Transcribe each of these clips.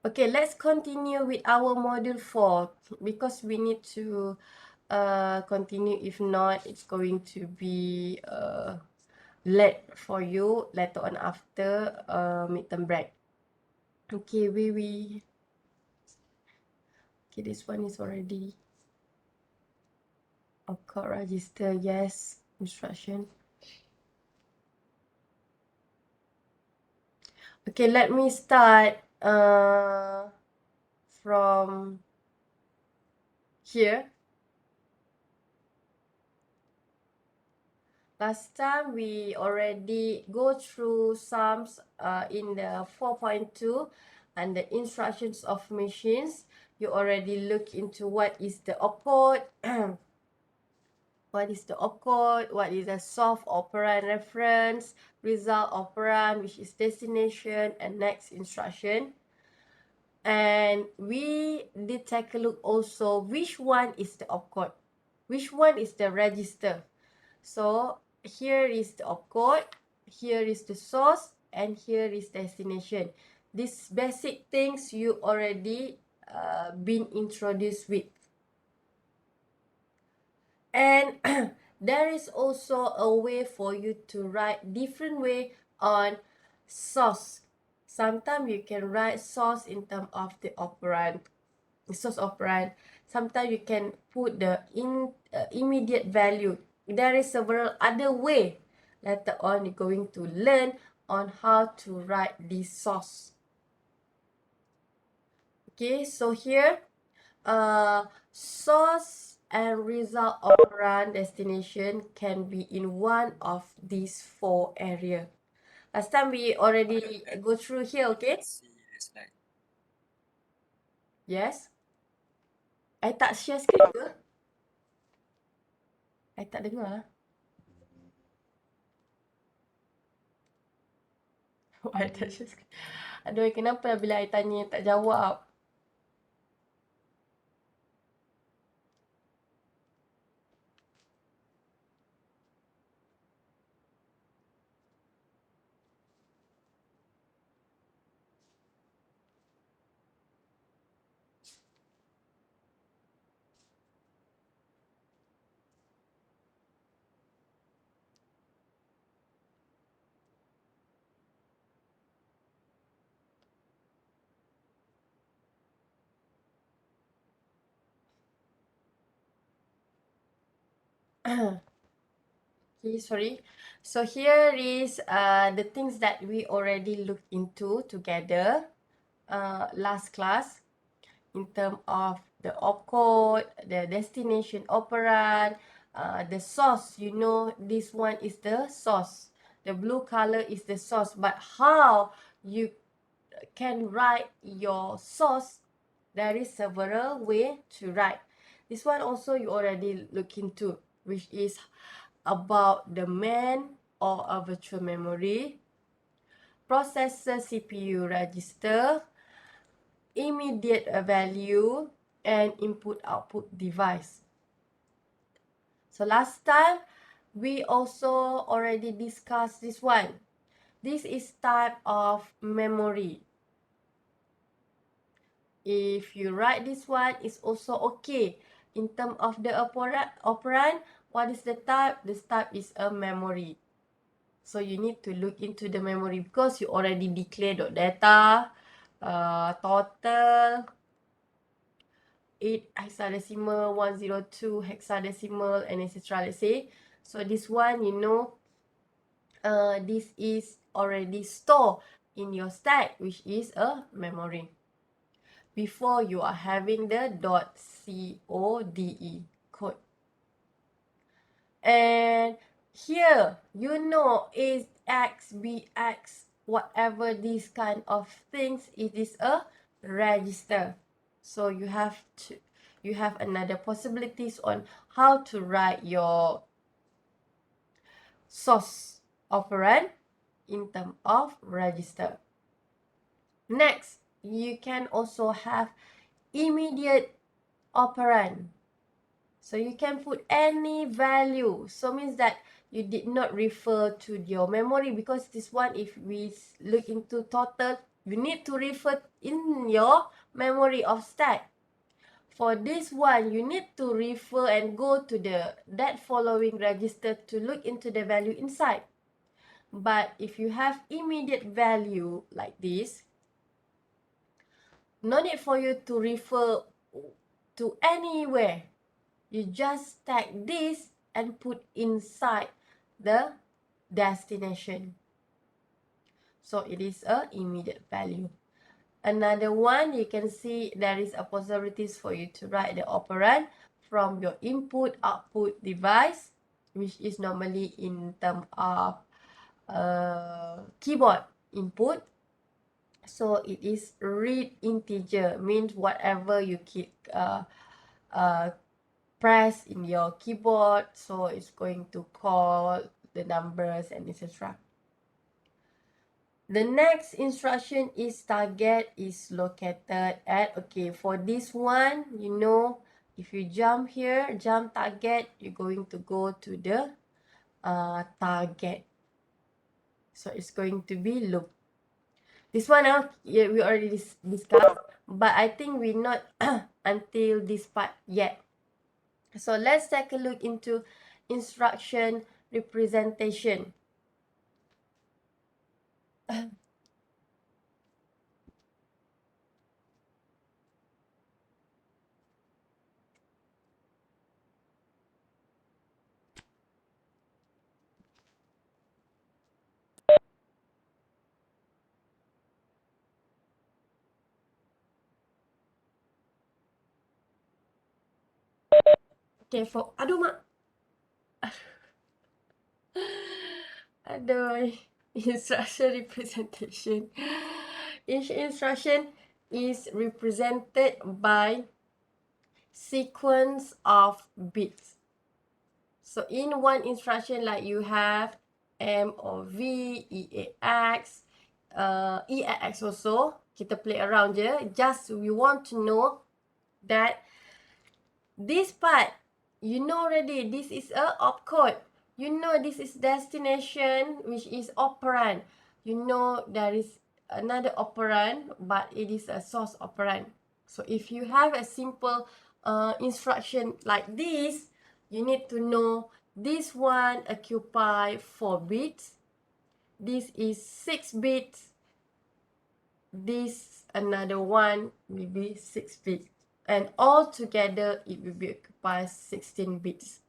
Okay, let's continue with our module 4 because we need to continue. If not, it's going to be late for you later on after midterm break. Okay, okay, this one is already code register. Yes, instruction. Okay, let me start from here. Last time we already go through sums in the 4.2 and the instructions of machines. You already look into what is the opcode, what is the opcode, what is the soft operand reference, result operand, which is destination, and next instruction. And we did take a look also which one is the opcode, which one is the register. So here is the opcode, here is the source, and here is destination. These basic things you already been introduced with. And there is also a way for you to write different way on source. Sometimes you can write source in terms of the operand, source operand. Sometimes you can put the immediate value. There is several other way. Later on, you're going to learn on how to write this source. Okay, so here, source and result operand destination can be in one of these 4 areas. Last time we already go through here, okay? Yes? I tak share screen ke? I tak dengar. I tak share screen. Aduh, kenapa bila I tanya tak jawab? Okay, sorry. So here is the things that we already looked into together last class in terms of the opcode, the destination operand, the source. You know, this one is the source. The blue color is the source. But how you can write your source, there is several way to write. This one also you already look into, which is about the main or a virtual memory, processor CPU register, immediate value, and input-output device. So last time, we also already discussed this one. This is type of memory. If you write this one, it's also okay. In terms of the operand, what is the type? This type is a memory. So you need to look into the memory because you already declared data, total, 8 hexadecimal, 102 hexadecimal, and etc. Let's say. So this one, you know, this is already stored in your stack, which is a memory. Before you are having the .code code. And here, you know, is X, BX, whatever these kind of things, it is a register. So you have another possibilities on how to write your source operand in terms of register. Next, you can also have immediate operand. So you can put any value. So means that you did not refer to your memory because this one, if we look into total, you need to refer in your memory of stack. For this one, you need to refer and go to that following register to look into the value inside. But if you have immediate value like this, no need for you to refer to anywhere. You just tag this and put inside the destination. So it is a immediate value. Another one, you can see there is a possibilities for you to write the operand from your input output device, which is normally in terms of keyboard input. So it is read integer, means whatever you keep press in your keyboard, so it's going to call the numbers and etc. The next instruction is target is located at, okay, for this one, you know, if you jump here, jump target, you're going to go to the target. So it's going to be loop. This one, yeah, we already discussed, but I think we're not until this part yet. So let's take a look into instruction representation. Okay, for aduh mak. Aduh, instruction representation. Each instruction is represented by sequence of bits. So in one instruction, like you have MOV, EAX, EAX also, kita play around je. Just we want to know that this part, you know already, this is a opcode. You know this is destination, which is operand. You know there is another operand, but it is a source operand. So if you have a simple instruction like this, you need to know this one occupy 4 bits. This is 6 bits. This another one will be 6 bits. And all together it will be occupy 16 bits.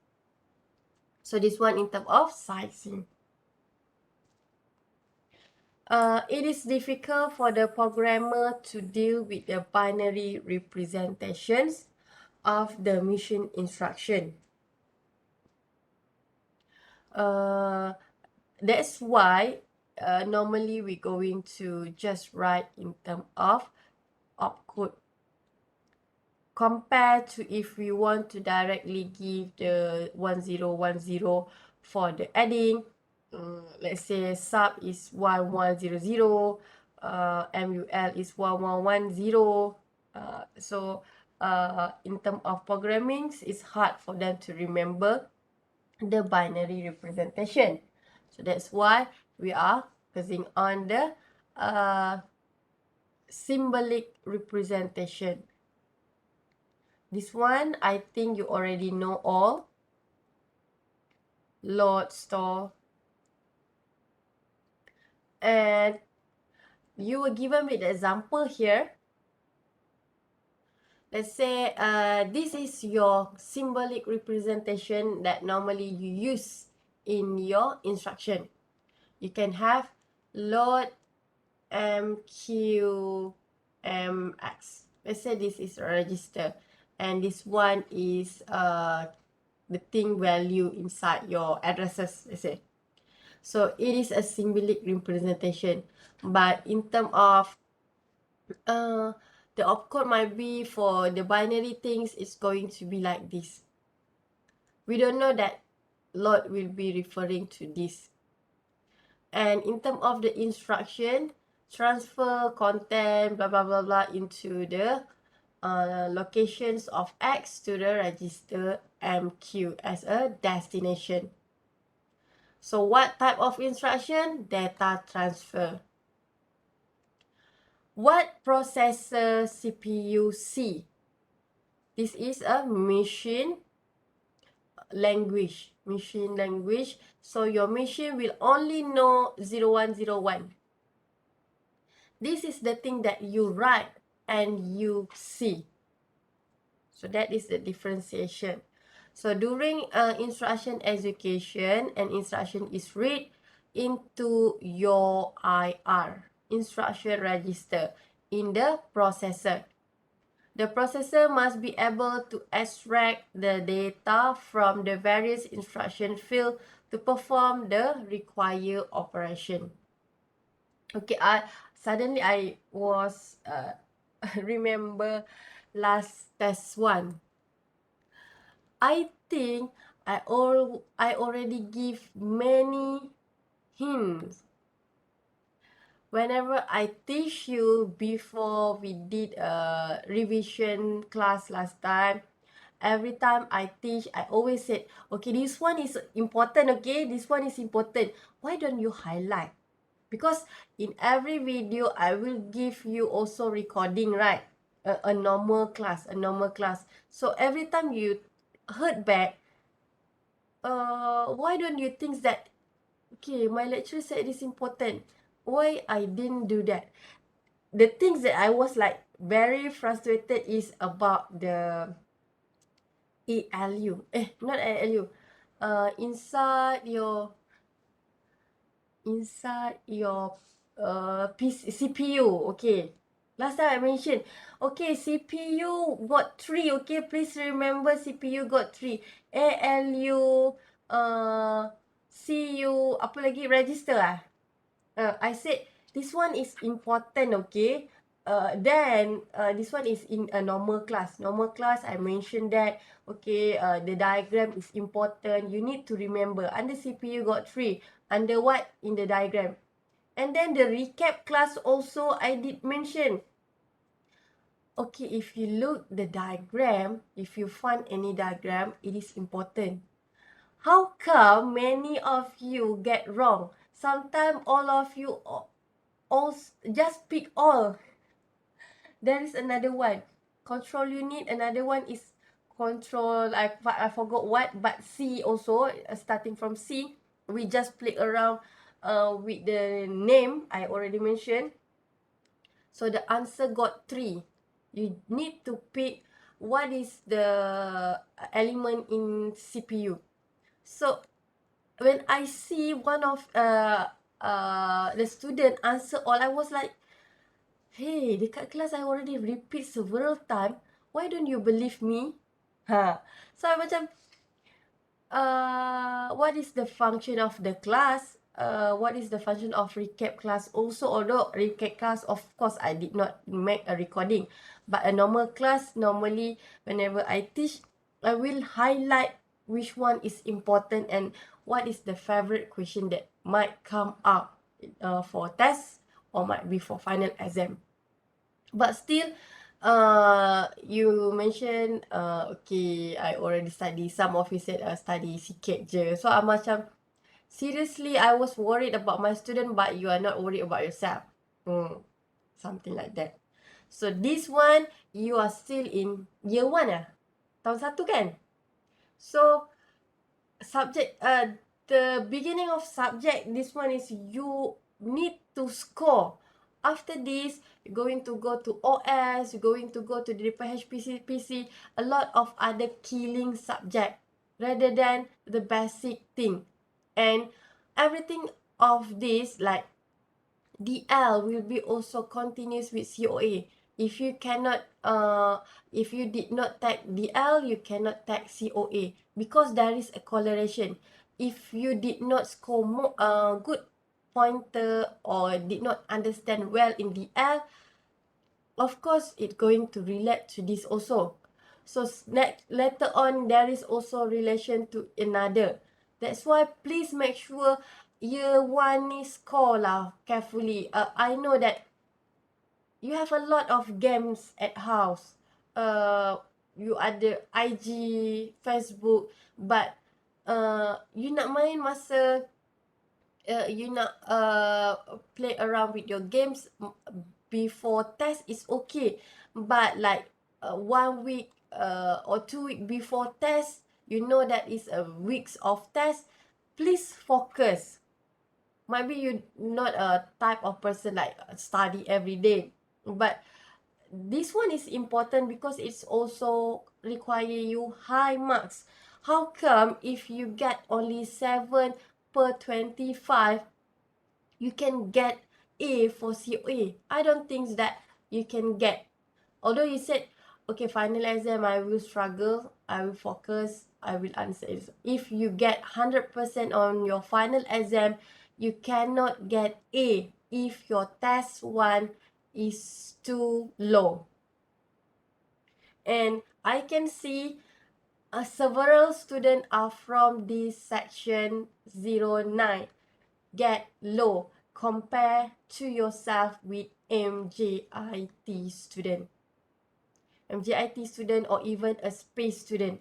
So this one in terms of sizing. It is difficult for the programmer to deal with the binary representations of the mission instruction. That's why normally we're going to just write in terms of opcode. Compared to if we want to directly give the 1010 for the adding, let's say sub is 1100, MUL is 1110. So in terms of programming, it's hard for them to remember the binary representation. So that's why we are focusing on the symbolic representation. This one, I think you already know all. Load, store. And you were given with the example here. Let's say this is your symbolic representation that normally you use in your instruction. You can have load MQ MX. Let's say this is a register. And this one is the thing value inside your addresses, let's say. So it is a symbolic representation. But in terms of the opcode might be for the binary things, it's going to be like this. We don't know that load will be referring to this. And in terms of the instruction, transfer content, blah, blah, blah, blah, into the locations of X to the register MQ as a destination. So what type of instruction? Data transfer. What processor CPU C? This is a machine language. So your machine will only know 0101. This is the thing that you write and you see. So that is the differentiation. So during instruction execution, an instruction is read into your IR, instruction register, in the processor. The processor must be able to extract the data from the various instruction field to perform the required operation. Okay, suddenly I was remember last test one. I think I already give many hints. Whenever I teach you before we did a revision class last time, every time I teach, I always said, okay, this one is important, okay? This one is important. Why don't you highlight? Because in every video, I will give you also recording, right? A normal class. So every time you heard back, why don't you think that, okay, my lecturer said it's important. Why I didn't do that? The things that I was like very frustrated is about the ALU. Not ALU. Inside your PC, CPU. Okay. Last time I mentioned, okay, CPU got 3. Okay, please remember CPU got 3. ALU, CU, apa lagi, register ah. I said this one is important, okay. Then this one is in a normal class. Normal class, I mentioned that, okay, the diagram is important. You need to remember. Under CPU got 3. Under what? In the diagram. And then the recap class also, I did mention. Okay, if you look the diagram, if you find any diagram, it is important. How come many of you get wrong? Sometimes all of you all just pick all. There is another one, control unit. Another one is control, I forgot what, but C also, starting from C. We just play around with the name I already mentioned. So the answer got 3. You need to pick what is the element in CPU. So when I see one of the student answer all, I was like, hey, dekat kelas I already repeat several times. Why don't you believe me? So I macam, what is the function of the class? What is the function of recap class? Also, although recap class, of course, I did not make a recording. But a normal class, normally, whenever I teach, I will highlight which one is important and what is the favorite question that might come up for test or might be for final exam. But still, you mentioned, okay, I already study. Some of you said study sikit je. So I macam, seriously, I was worried about my student, but you are not worried about yourself. Something like that. So this one, you are still in year 1 ah? Tahun 1 kan? So, subject, the beginning of subject, this one is you need to score. After this, you're going to go to OS, you're going to go to the HPC, a lot of other killing subject rather than the basic thing. And everything of this, like DL will be also continuous with COA. If you cannot, if you did not tag DL, you cannot tag COA because there is a correlation. If you did not score more, good pointer or did not understand well in DL, of course it's going to relate to this also. So later on, there is also relation to another. That's why please make sure year 1 ni score lah carefully. I know that you have a lot of games at house. You ada IG, Facebook, but you nak main masa you nak play around with your games, before test is okay, but like 1 week or 2 week before test, you know that is a weeks of test, please focus. Maybe you not a type of person like study every day, but this one is important because it's also require you high marks. How come if you get only 7 per 25, you can get A for COA? I don't think that you can get. Although you said, okay, final exam, I will struggle, I will focus, I will answer it. If you get 100% on your final exam, you cannot get A if your test 1 is too low. And I can see several students are from this section 09 get low compare to yourself with MJIT student. MJIT student or even a space student.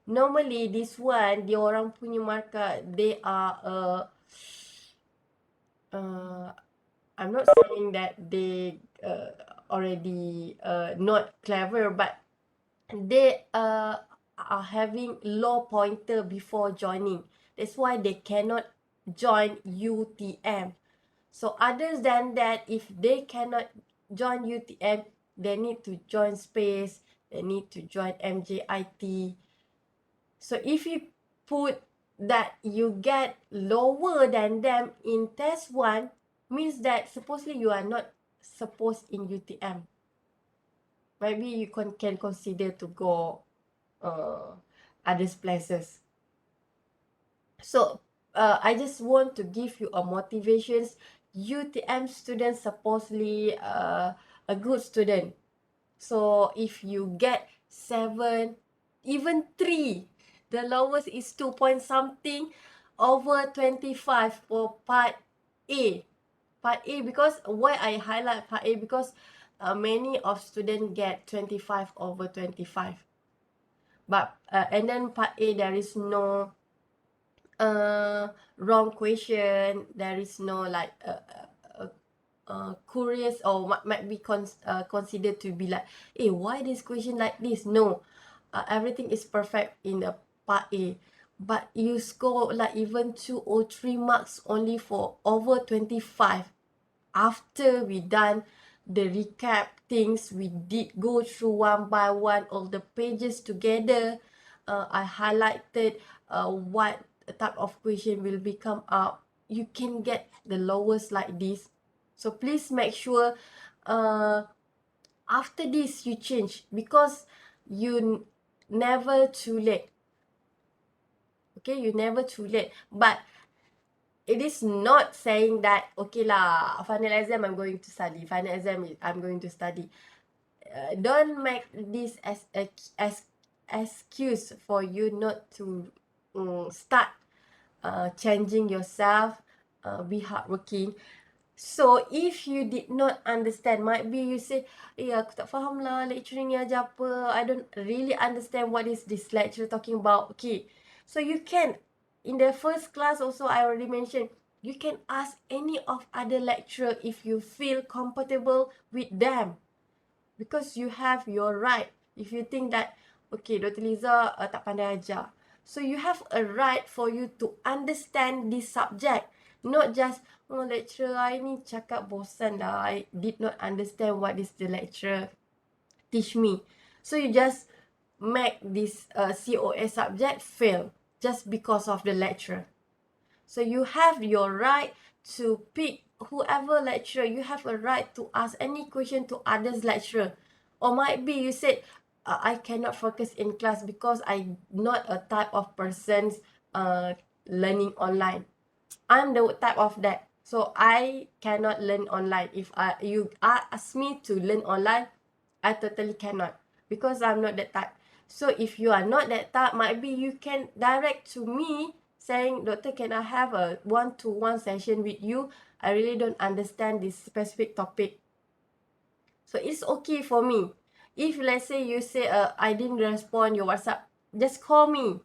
Normally this one, dia orang punya markah, they are I'm not saying that they already not clever, but they are having low pointer before joining. That's why they cannot join UTM. So other than that, if they cannot join UTM, they need to join space, they need to join MJIT. So if you put that you get lower than them in test 1, means that supposedly you are not supposed in UTM. Maybe you can consider to go other places. So I just want to give you a motivations. UTM students supposedly a good student. So if you get 7, even 3, the lowest is 2 point something over 25 for part A. Part A, because why I highlight part A, because many of students get 25 over 25. But and then part A, there is no wrong question, there is no like curious or might be considered to be like, hey, why this question like this? No, everything is perfect in the part A, but you score like even 2 or 3 marks only for over 25. After we done the recap things, we did go through one by one all the pages together. I highlighted what type of question will become up. You can get the lowest like this. So please make sure after this you change, because you never too late. Okay, you never too late. But it is not saying that, okay lah, final exam I'm going to study, final exam I'm going to study. Don't make this as a excuse for you not to start changing yourself, be hardworking. So if you did not understand, might be you say, aku tak faham lah lecturer ni ajar apa, I don't really understand what is this lecturer talking about. Okay, so you can, in the first class also I already mentioned, you can ask any of other lecturer if you feel comfortable with them, because you have your right. If you think that, okay, Dr. Liza tak pandai ajar, so you have a right for you to understand this subject, not just, oh, lecturer I ni cakap bosan dah, I did not understand what is the lecturer teach me. So you just make this COA subject fail just because of the lecturer. So you have your right to pick whoever lecturer. You have a right to ask any question to others lecturer. Or might be you said, I cannot focus in class because I'm not a type of person learning online. I'm the type of that. So I cannot learn online. If you ask me to learn online, I totally cannot, because I'm not that type. So if you are not that type, might be you can direct to me saying, Doctor, can I have a one-to-one session with you? I really don't understand this specific topic. So it's okay for me. If let's say you say, I didn't respond your WhatsApp, just call me.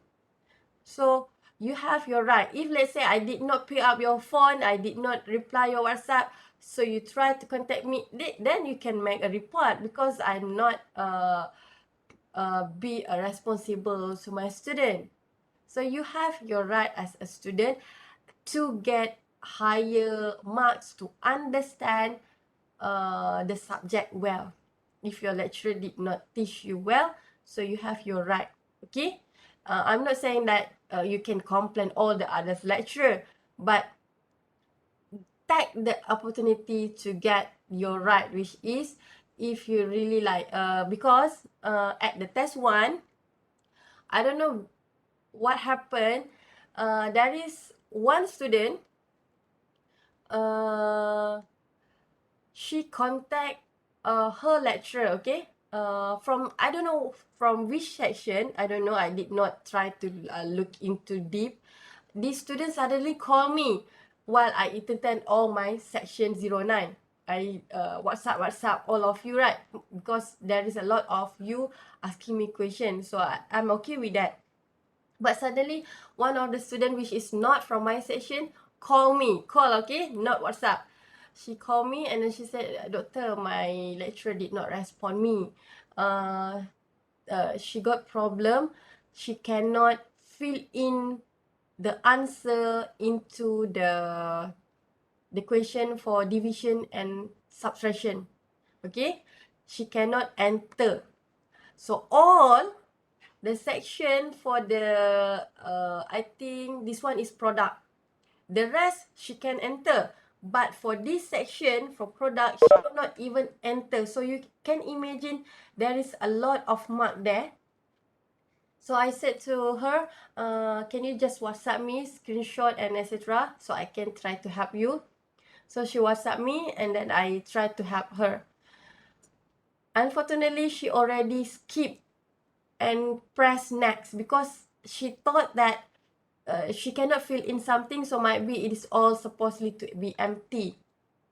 So you have your right. If let's say I did not pick up your phone, I did not reply your WhatsApp, so you try to contact me, then you can make a report, because I'm not be responsible to my student. So you have your right as a student to get higher marks, to understand the subject well. If your lecturer did not teach you well, so you have your right. Okay, I'm not saying that you can complain all the others lecturer, but take the opportunity to get your right, which is if you really like, because at the test 1, I don't know what happened. There is one student, she contact her lecturer, okay, from, I don't know from which section, I don't know, I did not try to look into deep. This student suddenly call me while I attend all my section 09. I WhatsApp all of you, right? Because there is a lot of you asking me questions, so I'm okay with that. But suddenly, one of the student which is not from my section call, okay, not WhatsApp. She called me and then she said, "Doctor, my lecturer did not respond me. Uh, she got problem. She cannot fill in the answer into the question for division and subtraction. Okay, she cannot enter. So all the section for the I think this one is product. The rest she can enter, but for this section for product, she could not even enter. So you can imagine there is a lot of mark there. So I said to her, can you just WhatsApp me screenshot and etc. so I can try to help you. So she WhatsApp me and then I tried to help her. Unfortunately, she already skipped and press next because she thought that she cannot fill in something, so might be it is all supposedly to be empty.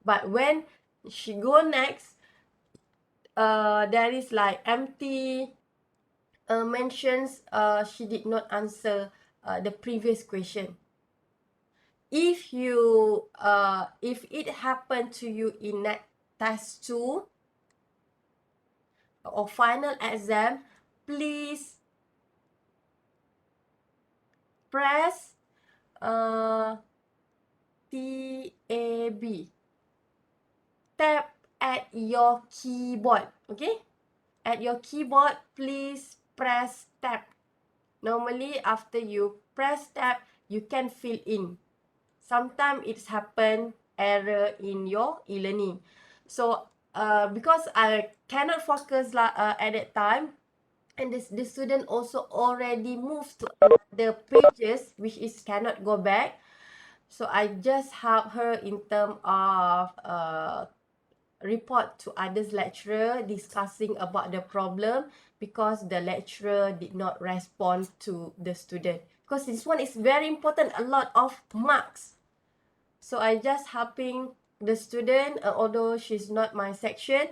But when she go next, there is like empty mentions. She did not answer the previous question. If you if it happened to you in that test 2 or final exam, please press TAB, tap at your keyboard. Okay, at your keyboard, please press tab. Normally after you press tab, you can fill in. Sometimes it's happen error in your e-learning. So because I cannot focus at that time, and the student also already moved to other pages, which is cannot go back. So I just help her in terms of report to others lecturer discussing about the problem, because the lecturer did not respond to the student. Because this one is very important, a lot of marks. So I just helping the student, although she's not my section.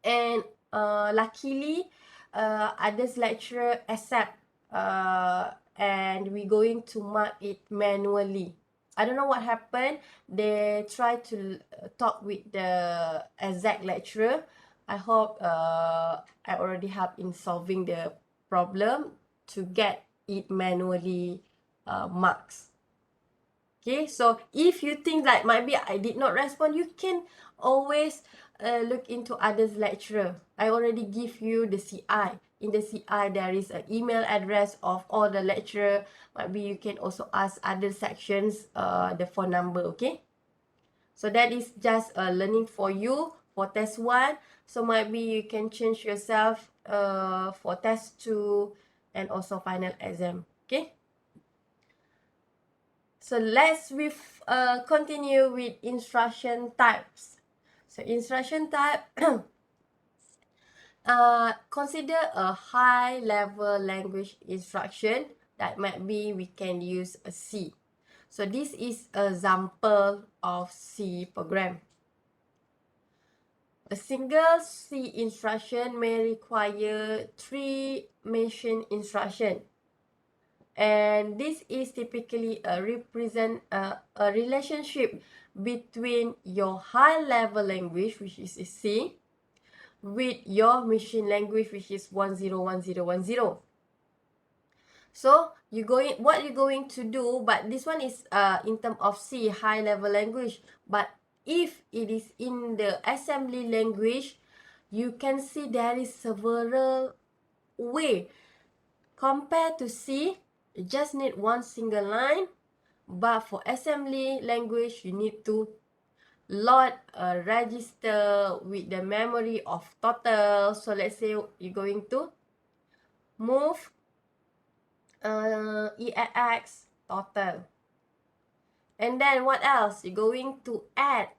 And luckily, others lecturer accept, and we going to mark it manually. I don't know what happened. They try to talk with the exact lecturer. I hope I already help in solving the problem to get it manually marks. Okay, so if you think that might be I did not respond, you can always look into others lecturer. I already give you the CI. In the CI, there is an email address of all the lecturer. Might be you can also ask other sections the phone number, okay? So that is just a learning for you for test 1. So might be you can change yourself for test 2 and also final exam, okay? So let's continue with instruction types. So instruction type, consider a high level language instruction that might be we can use a C. So this is an example of C program. A single C instruction may require 3 machine instruction. And this is typically a relationship between your high level language, which is C, with your machine language, which is 101010. So what you're going to do, but this one is in terms of C, high level language. But if it is in the assembly language, you can see there is several way. Compared to C, you just need one single line. But for assembly language, you need to load a register with the memory of total. So let's say you're going to move EAX total. And then what else? You're going to add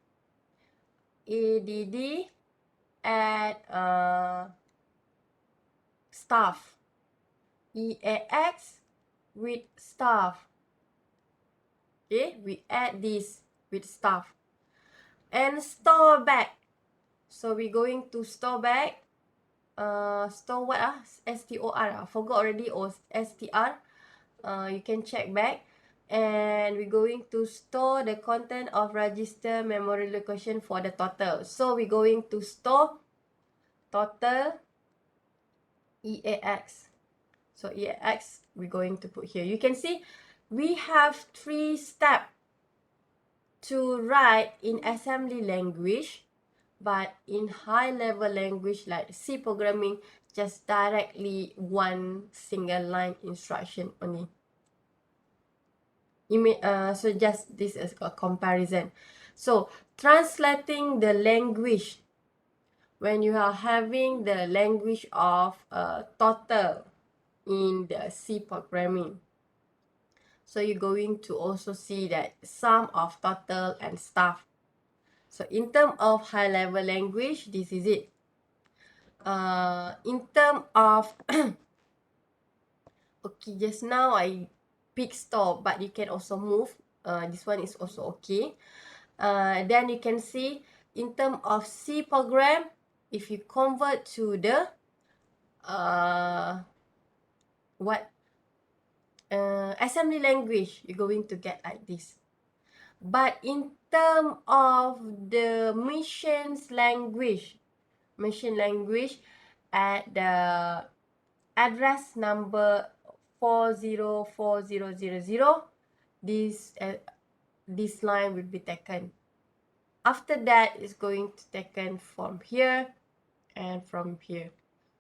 ADD, add staff. EAX with staff. Okay, we add this with staff. And store back. So we're going to store back. Store what? STOR. I forgot already. Or STR. You can check back. And we're going to store the content of register memory location for the total. So we're going to store total EAX. So EAX we're going to put here. You can see we have 3 steps to write in assembly language, but in high level language like C programming, just directly one single line instruction only. So just this is a comparison. So translating the language, when you are having the language of total in the C programming, so you're going to also see that sum of total and stuff. So in terms of high level language, this is it. In terms of okay, just now I pick store, but you can also move. This one is also okay. Then you can see in terms of C program, if you convert to the assembly language, you're going to get like this. But in terms of the machine language at the address number 404000, this line will be taken. After that, it's going to taken from here and from here.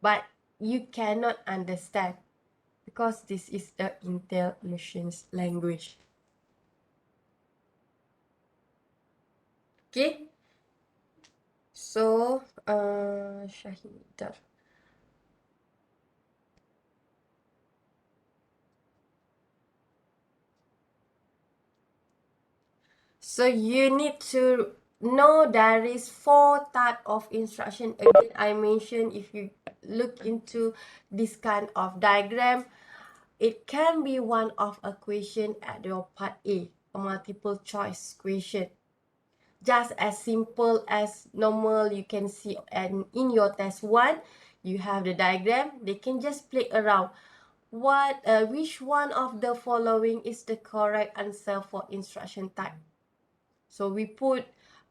But you cannot understand because this is the Intel machines language. Okay. So, Shahidah. So you need to know there is 4 type of instruction. Again, I mentioned if you look into this kind of diagram, it can be one of a question at your part A, a multiple choice question. Just as simple as normal you can see, and in your test 1, you have the diagram. They can just play around. Which one of the following is the correct answer for instruction type? So we put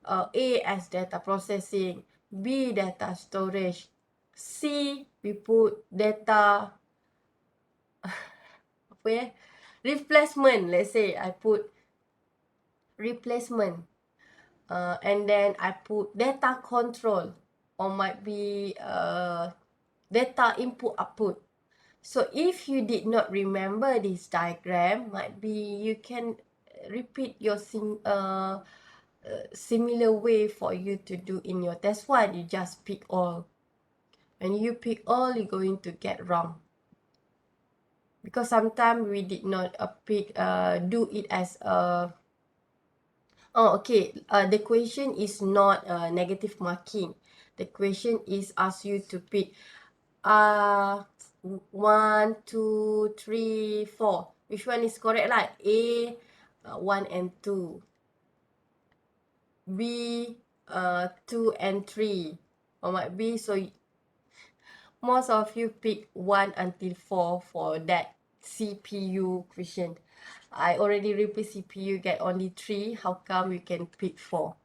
A as data processing, B data storage, C we put data replacement. Let's say I put replacement, and then I put data control, or might be data input output. So if you did not remember this diagram, might be you can repeat your similar way for you to do in your test 1. You just pick all. When you pick all, you're going to get wrong. Because sometimes we did not do it as a... Oh, okay. The question is not negative marking. The question is ask you to pick 1, 2, 3, 4. Which one is correct, right? A, 1 and 2. B, 2 and 3. Or might be, so most of you pick 1 until 4 for that CPU question. I already replace CPU, get only 3. How come you can pick 4?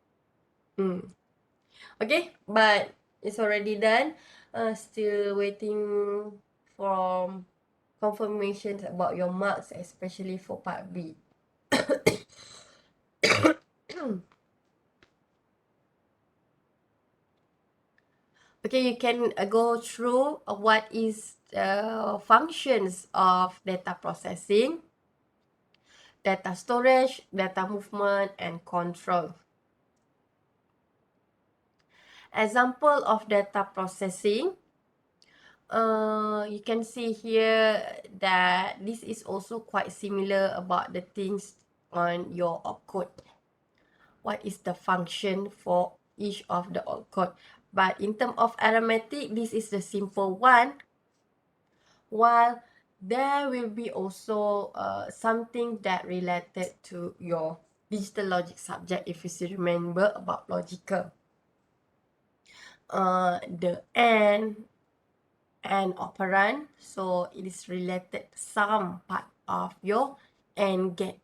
Okay, but it's already done. Still waiting for confirmations about your marks, especially for part B. Okay, you can go through what is the functions of data processing, data storage, data movement, and control. Example of data processing. You can see here that this is also quite similar about the things on your opcode. What is the function for each of the opcode? But in terms of arithmetic, this is the simple one. While there will be also something that related to your digital logic subject, if you still remember about logical. The and operand, so it is related some part of your AND gate.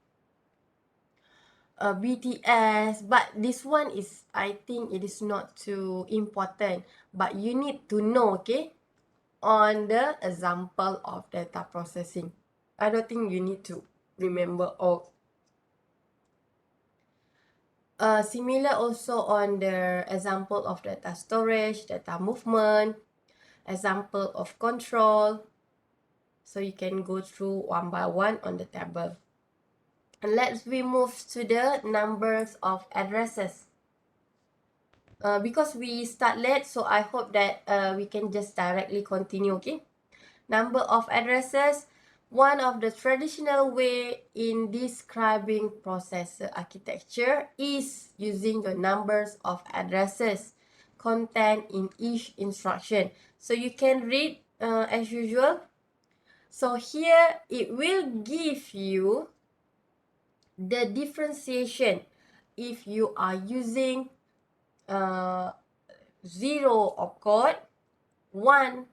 BTS, but this one is, I think it is not too important, but you need to know, okay, on the example of data processing. I don't think you need to remember all. Similar also on the example of data storage, data movement, example of control. So you can go through one by one on the table. And let's we move to the numbers of addresses. Because we start late, so I hope that we can just directly continue, okay? Number of addresses. One of the traditional way in describing processor architecture is using the numbers of addresses contained in each instruction. So you can read as usual. So here it will give you the differentiation if you are using 0 opcode, 1,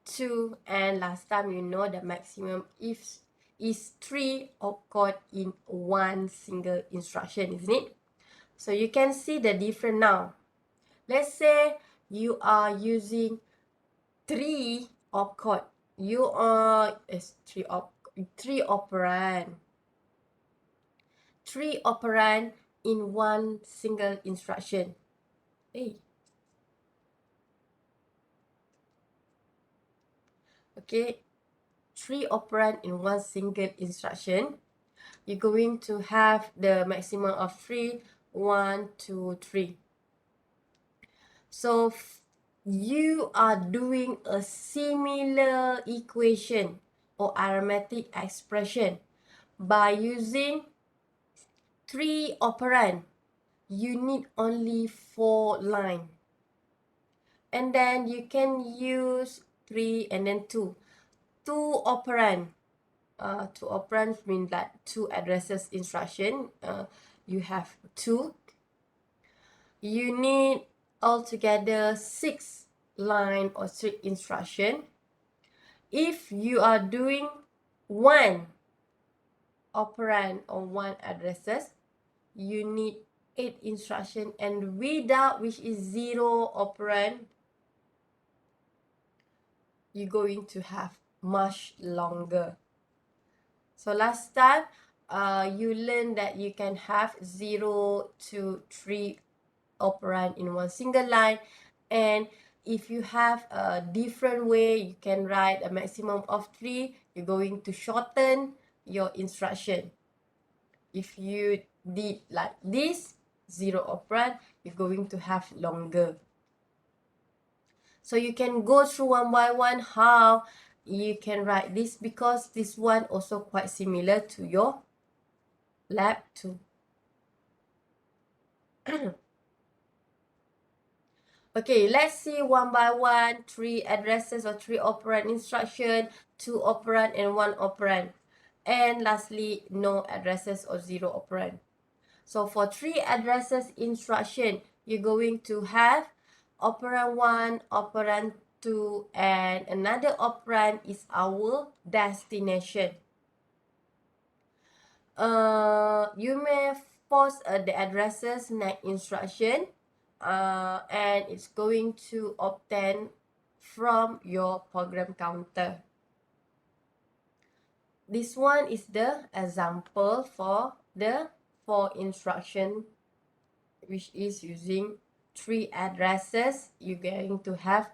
2, and last time you know the maximum if is 3 opcode in one single instruction, isn't it? So you can see the difference now. Let's say you are using 3 opcode. You are 3 operand. 3 operand in one single instruction. Hey. Okay, 3 operand in one single instruction. You're going to have the maximum of 3, 1, 2, 3. So you are doing a similar equation or arithmetic expression by using 3 operand. You need only 4 lines. And then you can use 3 and then 2. 2 operand. 2 operands mean that 2 addresses instruction. You have 2. You need altogether 6 line or 6 instruction. If you are doing 1 operand or 1 addresses, you need 8 instruction, and without, which is 0 operand, you're going to have much longer. So last time, you learned that you can have 0 to 3 operand in one single line, and if you have a different way, you can write a maximum of 3. You're going to shorten your instruction. If you did like this, 0 operand, you're going to have longer. So you can go through one by one how you can write this, because this one also quite similar to your lab 2. Okay, let's see one by one. 3 addresses or 3 operand instruction, 2 operand and 1 operand. And lastly, no addresses or 0 operand. So for 3 addresses instruction, you're going to have operand 1, operand 2, and another operand is our destination. you may force the addresses next instruction, and it's going to obtain from your program counter. This one is the example for the for instruction, which is using 3 addresses. You're going to have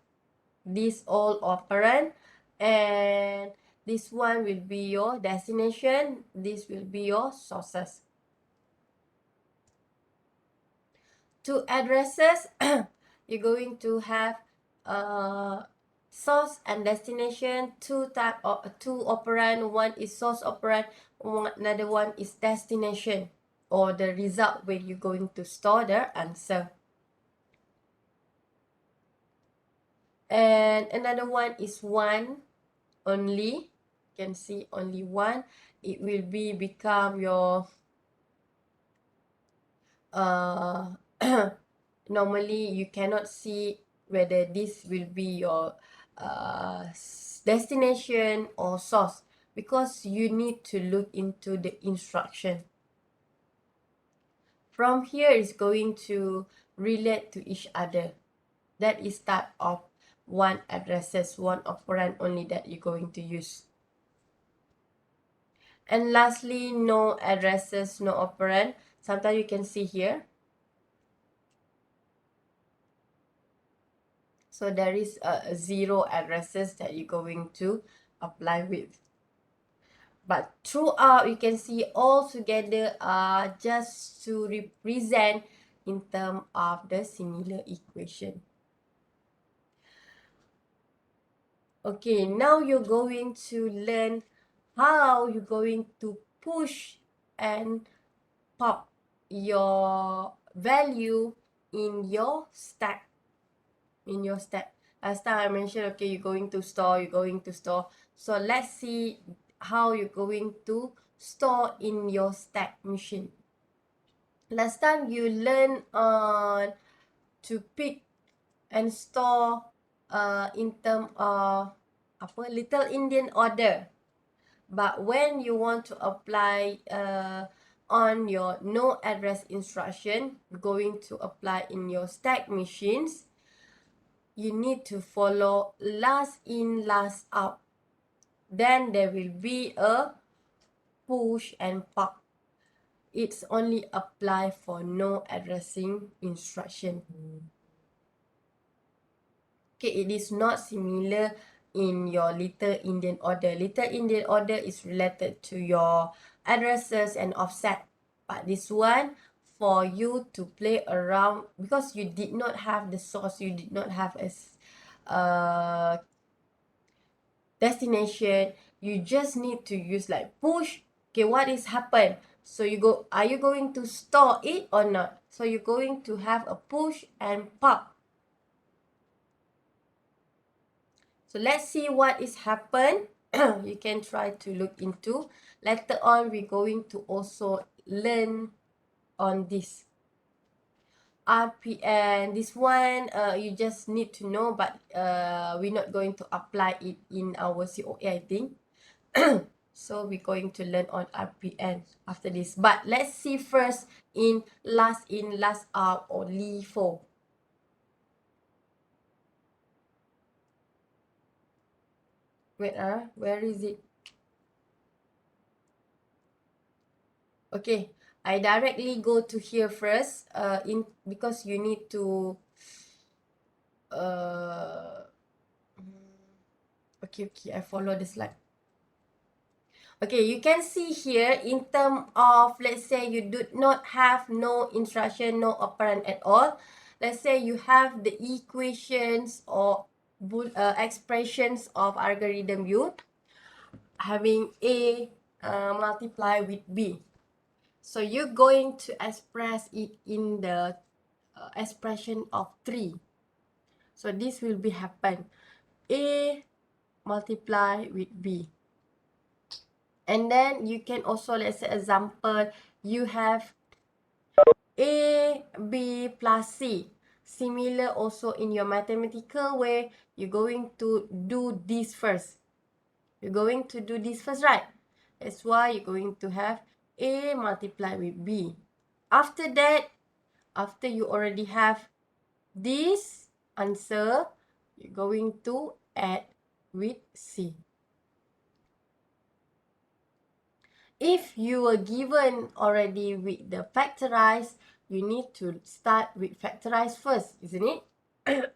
this all operand, and this one will be your destination, this will be your sources. 2 addresses, you're going to have source and destination, 2 type of 2 operand. One is source operand, another one is destination, or the result where you're going to store the answer. And another one is 1 only. You can see only 1. It will become your normally you cannot see whether this will be your destination or source, because you need to look into the instruction. From here is going to relate to each other. That is type of 1 addresses, 1 operand only that you're going to use. And lastly, no addresses, no operand. Sometimes you can see here. So there is 0 addresses that you're going to apply with. But throughout, you can see all together are just to represent in terms of the similar equation. Okay, now you're going to learn how you're going to push and pop your value in your stack. Last time I mentioned, okay, you're going to store. So let's see how you're going to store in your stack machine. Last time you learned on to pick and store in terms of Little Indian order. But when you want to apply on your no address instruction, going to apply in your stack machines, you need to follow last in, last out. Then there will be a push and pop. It's only apply for no addressing instruction. Okay, it is not similar in your Little Indian order. Little Indian order is related to your addresses and offset. But this one, for you to play around, because you did not have the source, you did not have a destination, you just need to use like push. Okay, what is happen? So are you going to store it or not? So you're going to have a push and pop. So let's see what is happen. You can try to look into. Later on, we're going to also learn on this. RPN, this one you just need to know, but we're not going to apply it in our COA, I think. So we're going to learn on RPN after this. But let's see first in, last out, or LIFO. Wait, where is it? Okay, I directly go to here first, because you need to okay, I follow the slide. Okay, you can see here in terms of, let's say you do not have no instruction, no operand at all. Let's say you have the equations or expressions of algorithm U having A multiply with B. So you're going to express it in the expression of 3. So this will be happen. A multiply with B. And then you can also, let's say example, you have A, B plus C. Similar also in your mathematical way, you're going to do this first. You're going to do this first, right? That's why you're going to have A multiply with B. After that, after you already have this answer, you're going to add with C. If you were given already with the factorize, you need to start with factorize first, isn't it?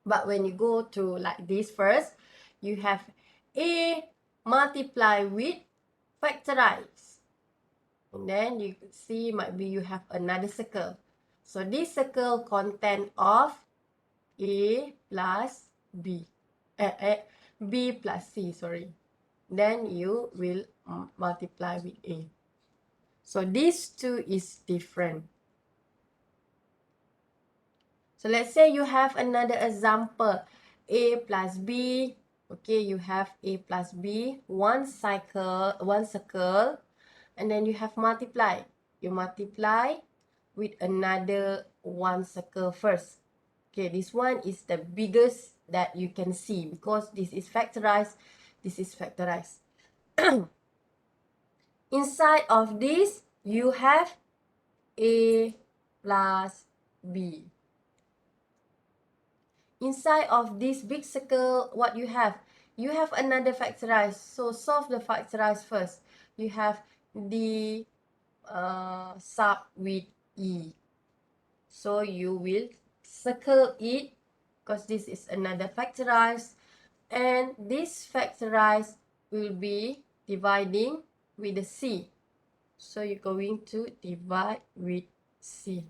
But when you go to like this first, you have A multiply with factorize. And then you see might be you have another circle. So this circle content of A plus B. B plus C, sorry. Then you will multiply with A. So these two is different. So let's say you have another example. A plus B. Okay, you have A plus B. One circle. And then you have multiply. You multiply with another one circle first. Okay, this one is the biggest that you can see because this is factorized. This is factorized. Inside of this, you have A plus B. Inside of this big circle, what you have? You have another factorized. So solve the factorized first. You have D sub with E. So you will circle it because this is another factorized. And this factorized will be dividing with the C. So you're going to divide with C.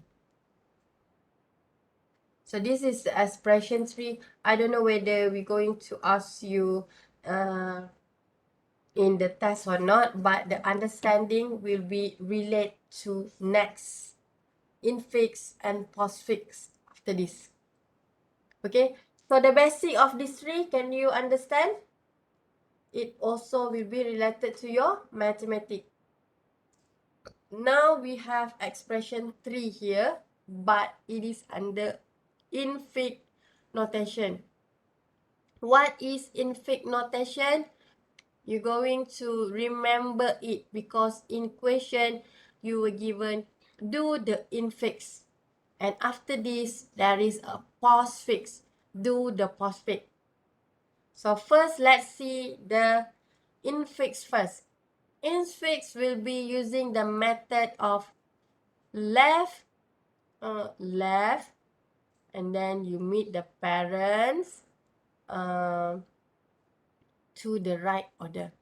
So this is the expression 3. I don't know whether we're going to ask you in the test or not, but the understanding will be related to next, infix and postfix after this. Okay, so the basic of these three, can you understand? It also will be related to your mathematics. Now we have expression 3 here, but it is under infix notation. What is infix notation? You're going to remember it because in question you were given do the infix. And after this, there is a postfix. Do the postfix. So first, let's see the infix first. Infix will be using the method of left, and then you meet the parents to the right order.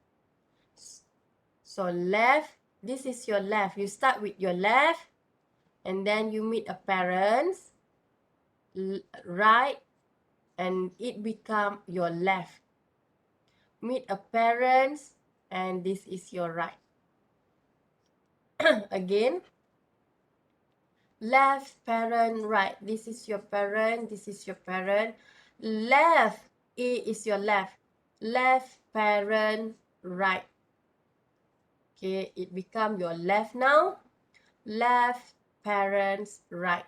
So left, this is your left. You start with your left, and then you meet a parents, right, and it become your left. Meet a parents, and this is your right. Again, left, parent, right. This is your parent, this is your parent. Left, A is your left. Left, parent, right. Okay, it become your left now. Left, parents, right.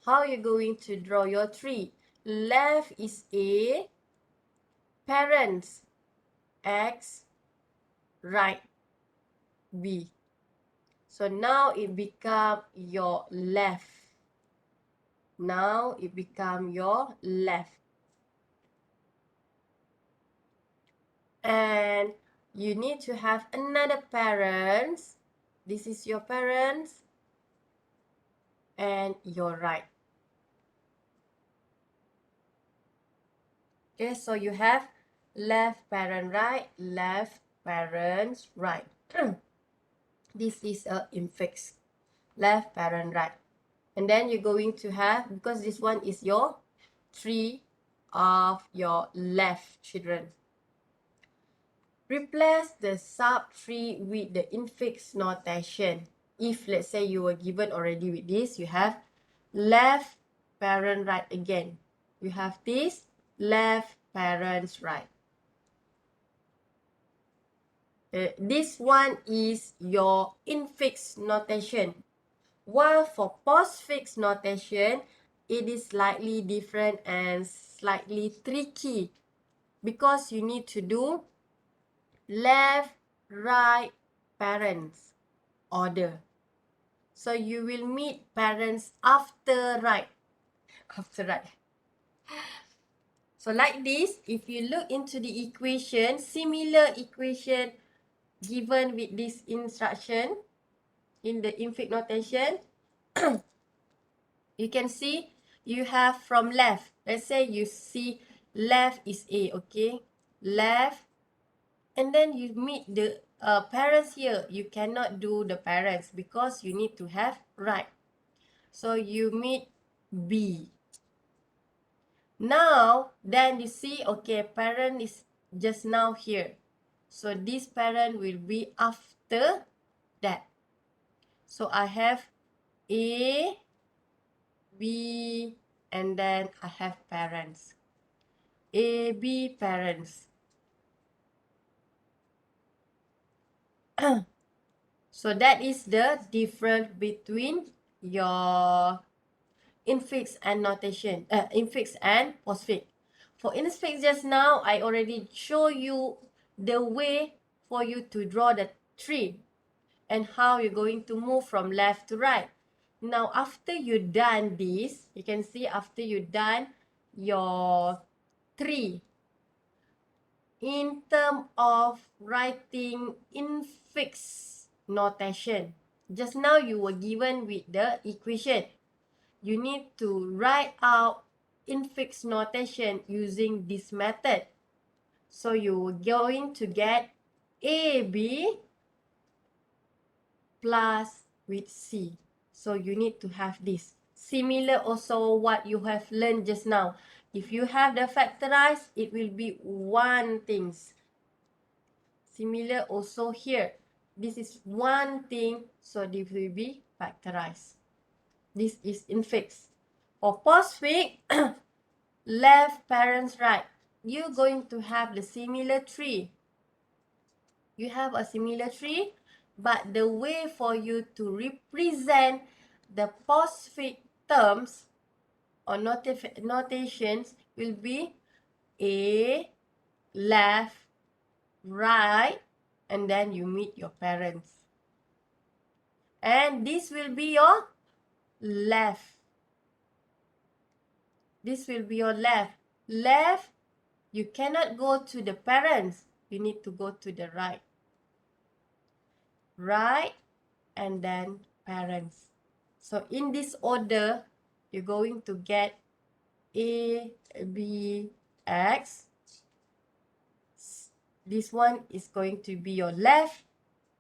How are you going to draw your tree? Left is A, parents, X, right, B. So now it become your left. Now it become your left. And you need to have another parents. This is your parents. And your right. Okay, so you have left parent right, left parents right. This is a infix. Left parent right. And then you're going to have, because this one is your tree of your left children. Replace the subtree with the infix notation. If let's say you were given already with this, you have left parent right again. You have this left parents right. This one is your infix notation. While for postfix notation, it is slightly different and slightly tricky because you need to do left, write parents order. So you will meet parents after write. After write. So like this, if you look into the equation, similar equation given with this instruction in the infix notation, you can see you have from left. Let's say you see left is A, okay? Left, and then you meet the parents here. You cannot do the parents because you need to have right. So you meet B. Now, then you see, okay, parent is just now here. So this parent will be after that. So I have A, B, and then I have parents. A, B, parents. So that is the difference between your infix and notation, infix and postfix. For infix just now, I already show you the way for you to draw the tree and how you're going to move from left to right. Now, after you done this, you can see after you done your tree, in terms of writing infix notation, just now you were given with the equation. You need to write out infix notation using this method. So you're going to get AB plus with C. So you need to have this. Similar also what you have learned just now. If you have the factorize, it will be one things. Similar also here. This is one thing, so this will be factorized. This is infix. For postfix, left, parents, right. You're going to have the similar tree. You have a similar tree, but the way for you to represent the postfix terms or notations will be A, left, right, and then you meet your parents. And this will be your left. This will be your left. Left, you cannot go to the parents. You need to go to the right. Right, and then parents. So in this order, you're going to get A, B, X. This one is going to be your left.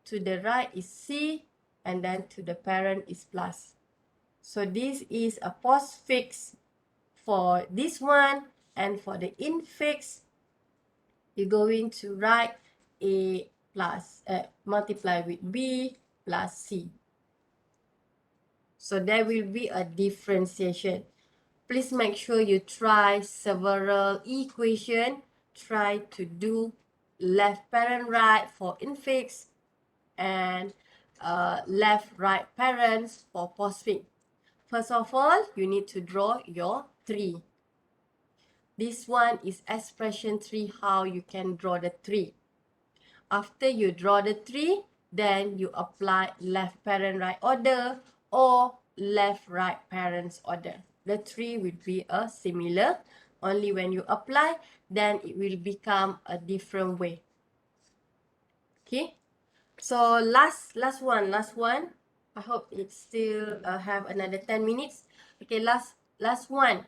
To the right is C, and then to the parent is plus. So this is a postfix for this one, and for the infix, you're going to write A plus, multiply with B plus C. So there will be a differentiation. Please make sure you try several equations. Try to do left parent right for infix and left right parents for postfix. First of all, you need to draw your tree. This one is expression tree, how you can draw the tree. After you draw the tree, then you apply left parent right order or left right parents order. The tree will be a similar. Only when you apply, then it will become a different way. Okay. So last one. I hope it still have another 10 minutes. Okay, last one.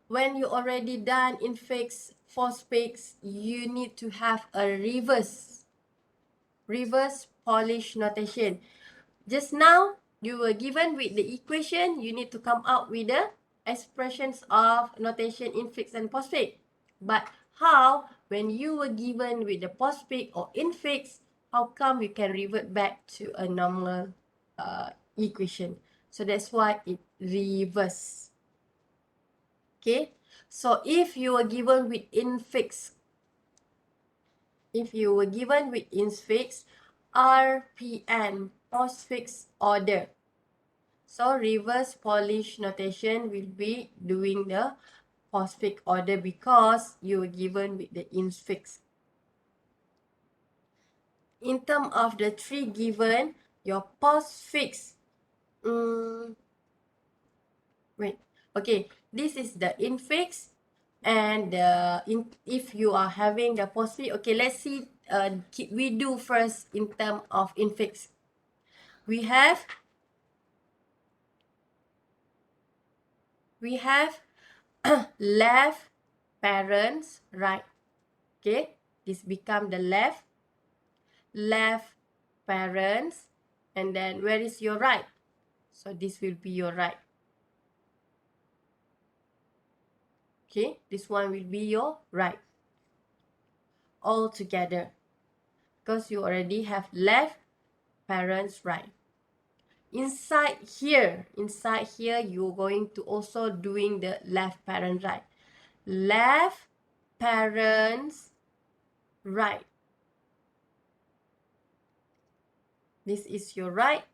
When you already done infix, postfix, you need to have a reverse Polish notation. Just now, you were given with the equation, you need to come out with the expressions of notation infix and postfix. But how, when you were given with the postfix or infix, how come you can revert back to a normal equation? So that's why it reverse. Okay, so if you were given with infix, RPN, postfix order. So reverse Polish notation will be doing the postfix order because you were given with the infix. in terms of the three given, your postfix, wait, okay, this is the infix, and if you are having the postfix, okay, let's see, we do first in terms of infix. We have left parents right. Okay, this become the left parents, and then where is your right? So this will be your right. Okay, this one will be your right all together, because you already have left parents right. Inside here, you're going to also doing the left parent right. Left parents right. This is your right,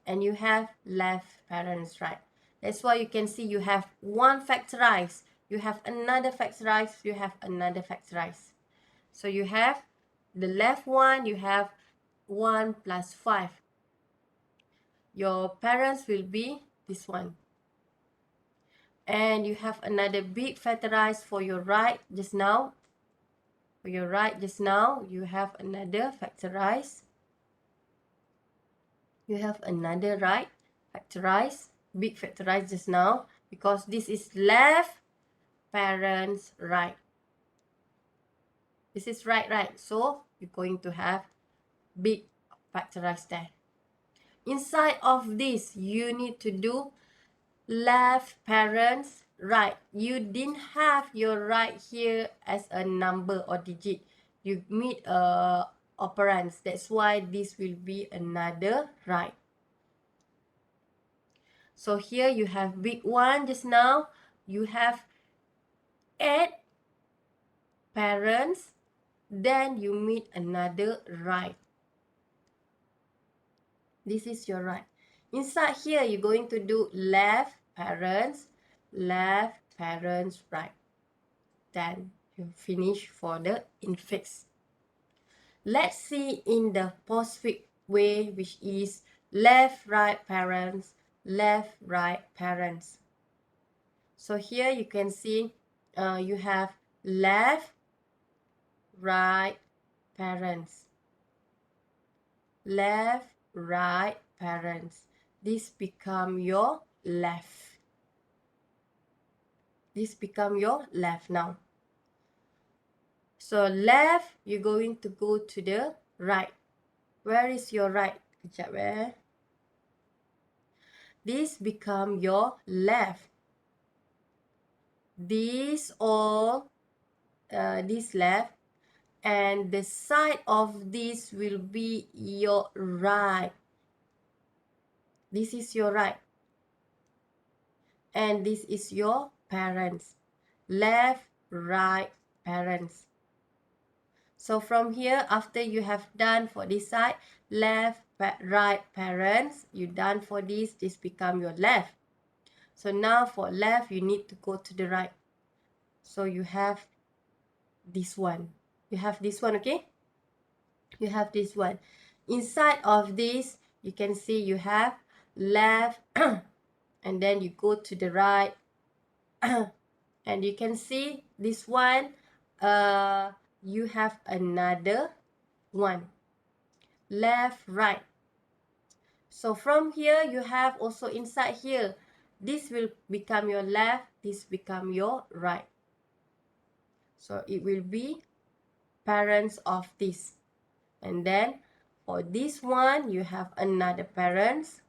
and you have left parents right. That's why you can see you have one factorized, you have another factorized, you have another factorized. So you have the left one, you have 1 plus 5. Your parents will be this one. And you have another big factorized for your right just now. For your right just now, you have another factorized. You have another right factorized, big factorized just now, because this is left parents right. This is right. So you're going to have big factorized there. Inside of this, you need to do left parents right. You didn't have your right here as a number or digit. You meet operands. That's why this will be another right. So here you have big one just now. You have 8 parents. Then you meet another right. This is your right. Inside here, you're going to do left parents right. Then you finish for the infix. Let's see in the postfix way, which is left right parents. So here you can see you have left right parents. Left right parents. This become your left. This become your left now. So left, you're going to go to the right. Where is your right? Kejap, where? This become your left. This all, this left, and the side of this will be your right. This is your right. And this is your parents. Left, right, parents. So from here, after you have done for this side, left, right, parents, you done for this become your left. So now for left, you need to go to the right. So you have this one. You have this one, okay? You have this one. Inside of this, you can see you have left, and then you go to the right, and you can see this one, you have another one. Left, right. So from here, you have also inside here, this will become your left, this become your right. So it will be parents of this. And then for this one, you have another parents.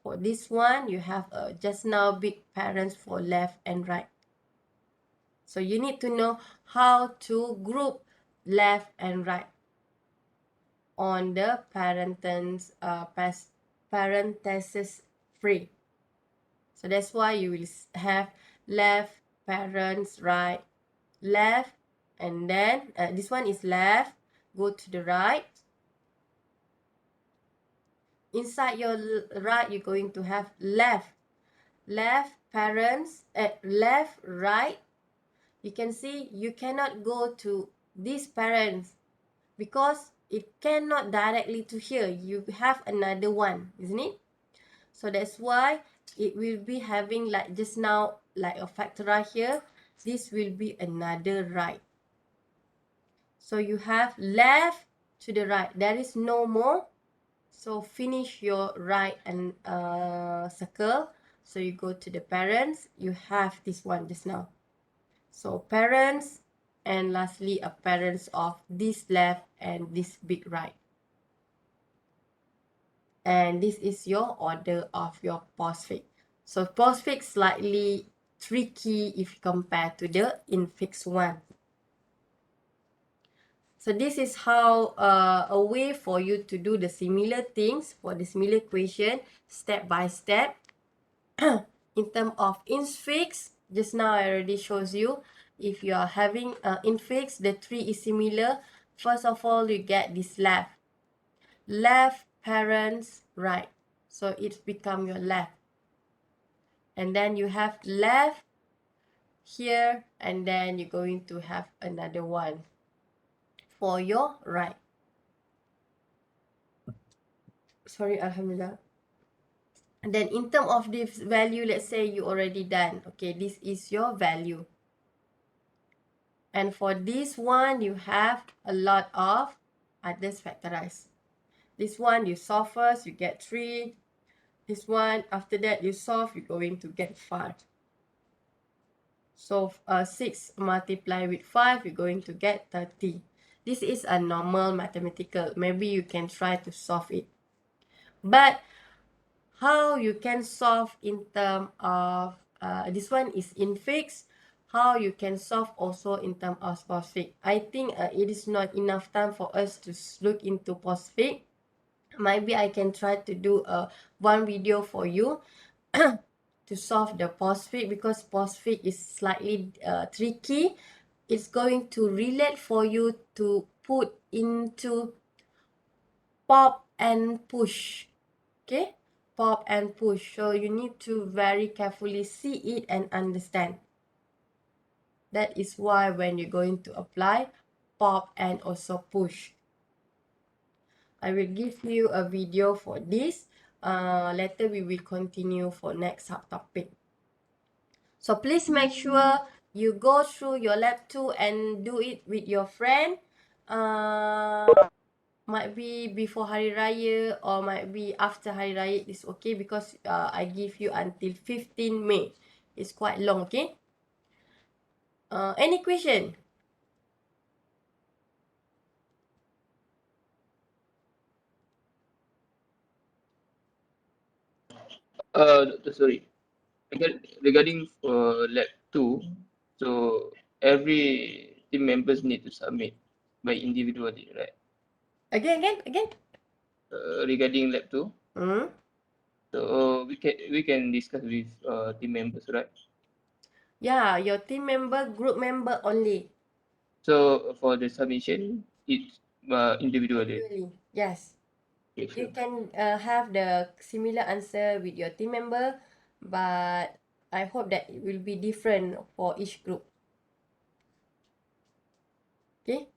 For this one, you have just now big parents for left and right. So you need to know how to group left and right on the parenthesis free. So that's why you will have left parents right, left, and then this one is left, go to the right. Inside your right, you're going to have left parents, left, right. You can see you cannot go to these parents because it cannot directly to here. You have another one, isn't it? So that's why it will be having like just now, like a factorize here. This will be another right. So you have left to the right. There is no more. So finish your right and circle. So you go to the parents. You have this one just now. So parents, and lastly a parents of this left and this big right. And this is your order of your postfix. So postfix slightly tricky if compared to the infix one. So this is how a way for you to do the similar things for the similar equation step by step. In terms of infix, just now I already shows you. If you are having infix, the tree is similar. First of all, you get this left. Left, parents, right. So it's become your left. And then you have left here, and then you're going to have another one for your right. Sorry, Alhamdulillah. And then in terms of this value, let's say you already done. Okay, this is your value. And for this one, you have a lot of others factorized. This one, you solve first, you get 3. This one, after that, you solve, you're going to get 5. So 6 multiplied with 5, you're going to get 30. This is a normal mathematical. Maybe you can try to solve it. But how you can solve in terms of, this one is infix. How you can solve also in terms of postfix. I think it is not enough time for us to look into postfix. Maybe I can try to do one video for you to solve the postfix, because postfix is slightly tricky. It's going to relate for you to put into pop and push. Okay, pop and push. So you need to very carefully see it and understand. That is why when you're going to apply pop and also push, I will give you a video for this. Later we will continue for next subtopic. So please make sure you go through your lab 2 and do it with your friend. Might be before Hari Raya or might be after Hari Raya. It's okay because I give you until 15 May. It's quite long, okay? Any question? Sorry. Regarding lab 2, so every team members need to submit by individually, right? Again. Regarding lab 2, Hmm? so we can discuss with team members, right? Yeah, your team member, group member only. So for the submission, it's individually. Individually, yes. Okay, You sure. can have the similar answer with your team member, but I hope that it will be different for each group. Okay?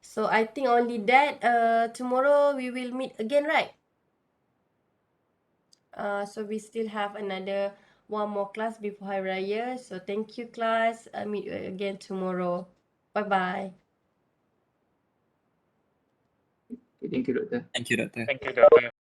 So I think only that. Tomorrow we will meet again, right? So we still have another one more class before Hari Raya. So thank you, class. I'll meet you again tomorrow. Bye-bye. Okay, thank you, Doctor. Thank you, Doctor. Thank you, Doctor.